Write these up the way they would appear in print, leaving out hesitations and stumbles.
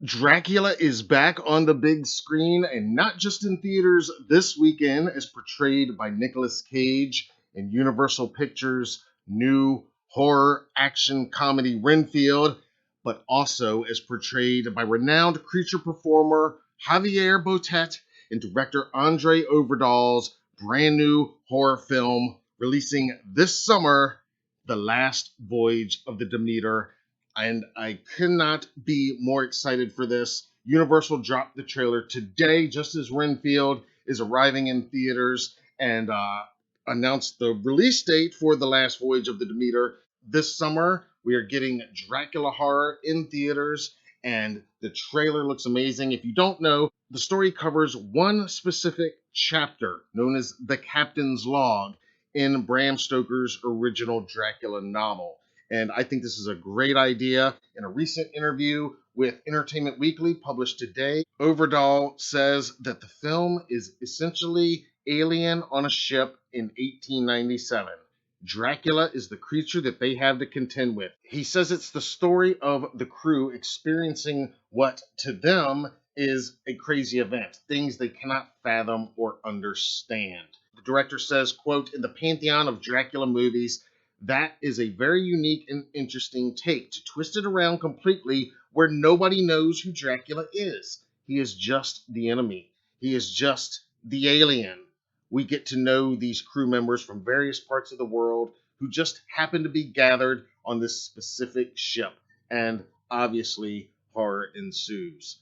Dracula is back on the big screen and not just in theaters this weekend, as portrayed by Nicolas Cage in Universal Pictures' new horror action comedy Renfield, but also as portrayed by renowned creature performer Javier Botet in director Andre Overdal's brand new horror film releasing this summer, The Last Voyage of the Demeter, and I cannot be more excited for this. Universal dropped the trailer today, just as Renfield is arriving in theaters, and announced the release date for The Last Voyage of the Demeter. This summer, we are getting Dracula horror in theaters, and the trailer looks amazing. If you don't know, the story covers one specific chapter known as The Captain's Log in Bram Stoker's original Dracula novel. And I think this is a great idea. In a recent interview with Entertainment Weekly published today, Overdahl says that the film is essentially Alien on a ship in 1897. Dracula is the creature that they have to contend with. He says it's the story of the crew experiencing what to them is a crazy event, things they cannot fathom or understand. The director says, quote, "In the pantheon of Dracula movies, that is a very unique and interesting take, to twist it around completely where nobody knows who Dracula is. He is just the enemy. He is just the alien. We get to know these crew members from various parts of the world who just happen to be gathered on this specific ship. And obviously, horror ensues."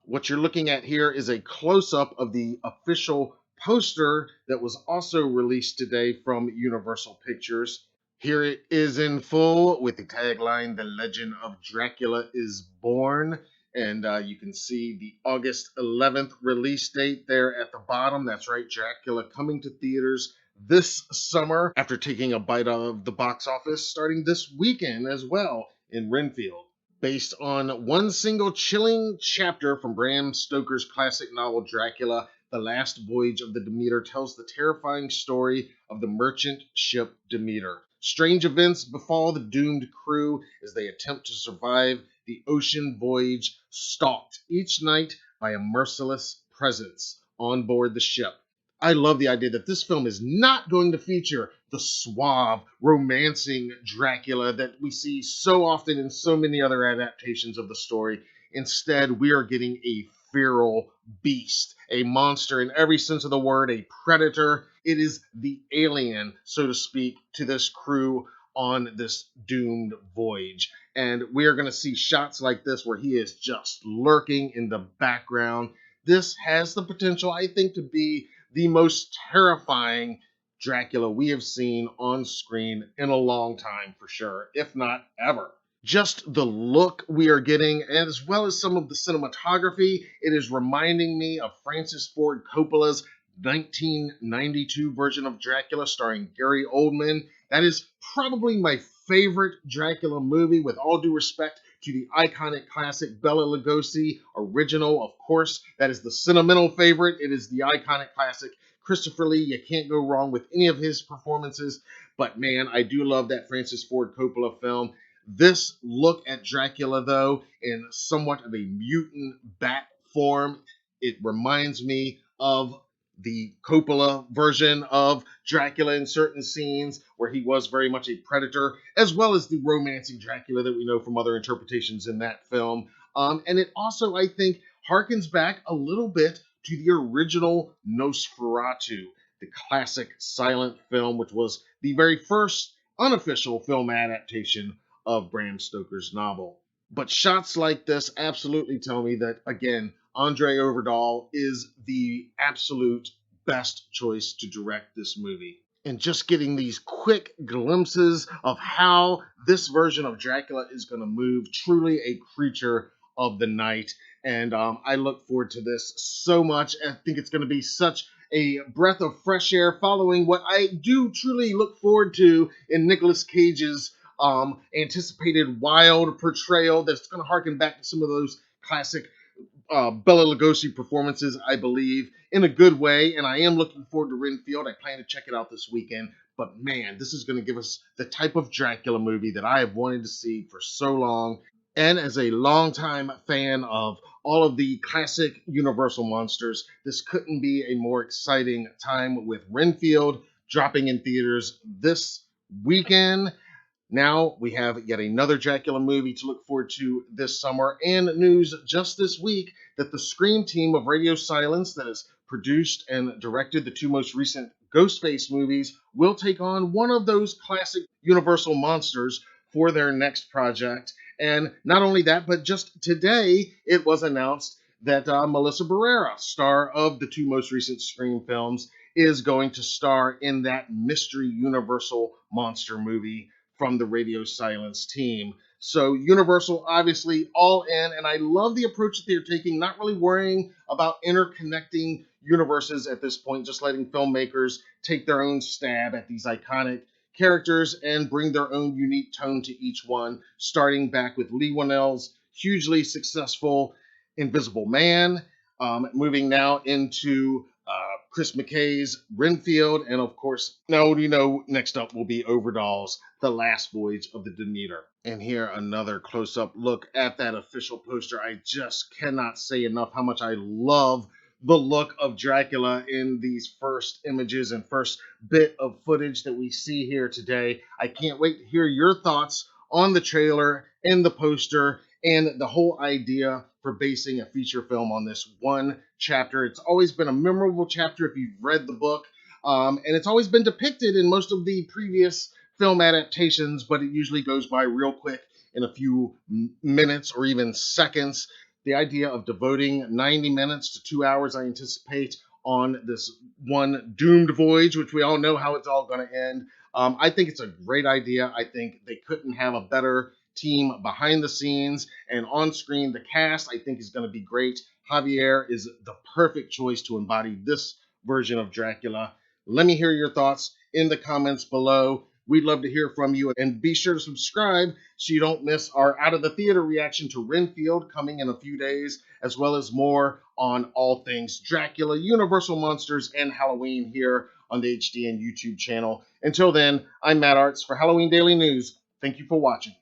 What you're looking at here is a close-up of the official poster that was also released today from Universal Pictures. Here it is in full with the tagline, "The Legend of Dracula is Born." And you can see the August 11th release date there at the bottom. That's right, Dracula coming to theaters this summer after taking a bite out of the box office starting this weekend as well in Renfield. Based on one single chilling chapter from Bram Stoker's classic novel Dracula, The Last Voyage of the Demeter tells the terrifying story of the merchant ship Demeter. Strange events befall the doomed crew as they attempt to survive the ocean voyage, stalked each night by a merciless presence on board the ship. I love the idea that this film is not going to feature the suave, romancing Dracula that we see so often in so many other adaptations of the story. Instead, we are getting a feral beast, a monster in every sense of the word, a predator. It is the alien, so to speak, to this crew on this doomed voyage. And we are going to see shots like this where he is just lurking in the background. This has the potential, I think, to be the most terrifying Dracula we have seen on screen in a long time, for sure, if not ever. Just the look we are getting, as well as some of the cinematography, it is reminding me of Francis Ford Coppola's 1992 version of Dracula starring Gary Oldman. That is probably my favorite Dracula movie, with all due respect to the iconic classic Bela Lugosi original. Of course, that is the sentimental favorite. It is the iconic classic Christopher Lee. You can't go wrong with any of his performances. But man, I do love that Francis Ford Coppola film. This look at Dracula, though, in somewhat of a mutant bat form, it reminds me of the Coppola version of Dracula in certain scenes where he was very much a predator, as well as the romancing Dracula that we know from other interpretations in that film. And it also, I think, harkens back a little bit to the original Nosferatu, the classic silent film, which was the very first unofficial film adaptation of Bram Stoker's novel. But shots like this absolutely tell me that, again, Andre Overdahl is the absolute best choice to direct this movie. And just getting these quick glimpses of how this version of Dracula is going to move, truly a creature of the night. And I look forward to this so much. I think it's going to be such a breath of fresh air following what I do truly look forward to in Nicolas Cage's anticipated wild portrayal that's going to harken back to some of those classic Bela Lugosi performances, I believe, in a good way. And I am looking forward to Renfield. I plan to check it out this weekend. But man, this is going to give us the type of Dracula movie that I have wanted to see for so long. And as a longtime fan of all of the classic Universal monsters, this couldn't be a more exciting time with Renfield dropping in theaters this weekend. Now we have yet another Dracula movie to look forward to this summer, and news just this week that the Scream team of Radio Silence, that has produced and directed the two most recent Ghostface movies, will take on one of those classic Universal monsters for their next project. And not only that, but just today it was announced that Melissa Barrera, star of the two most recent Scream films, is going to star in that mystery Universal monster movie from the Radio Silence team. So Universal obviously all in, and I love the approach that they're taking, not really worrying about interconnecting universes at this point, just letting filmmakers take their own stab at these iconic characters and bring their own unique tone to each one, starting back with Lee Whannell's hugely successful Invisible Man, moving now into Chris McKay's Renfield, and of course, now you know next up will be Overdahl's The Last Voyage of the Demeter. And here another close-up look at that official poster. I just cannot say enough how much I love the look of Dracula in these first images and first bit of footage that we see here today. I can't wait to hear your thoughts on the trailer and the poster and the whole idea for basing a feature film on this one chapter. It's always been a memorable chapter if you've read the book, and it's always been depicted in most of the previous film adaptations, but it usually goes by real quick in a few minutes or even seconds. The idea of devoting 90 minutes to 2 hours, I anticipate, on this one doomed voyage, which we all know how it's all going to end. I think it's a great idea. I think they couldn't have a better team behind the scenes and on screen. The cast, I think, is going to be great. Javier is the perfect choice to embody this version of Dracula. Let me hear your thoughts in the comments below. We'd love to hear from you, and be sure to subscribe so you don't miss our Out of the Theater reaction to Renfield coming in a few days, as well as more on all things Dracula, Universal Monsters, and Halloween here on the HDN YouTube channel. Until then, I'm Matt Arts for Halloween Daily News. Thank you for watching.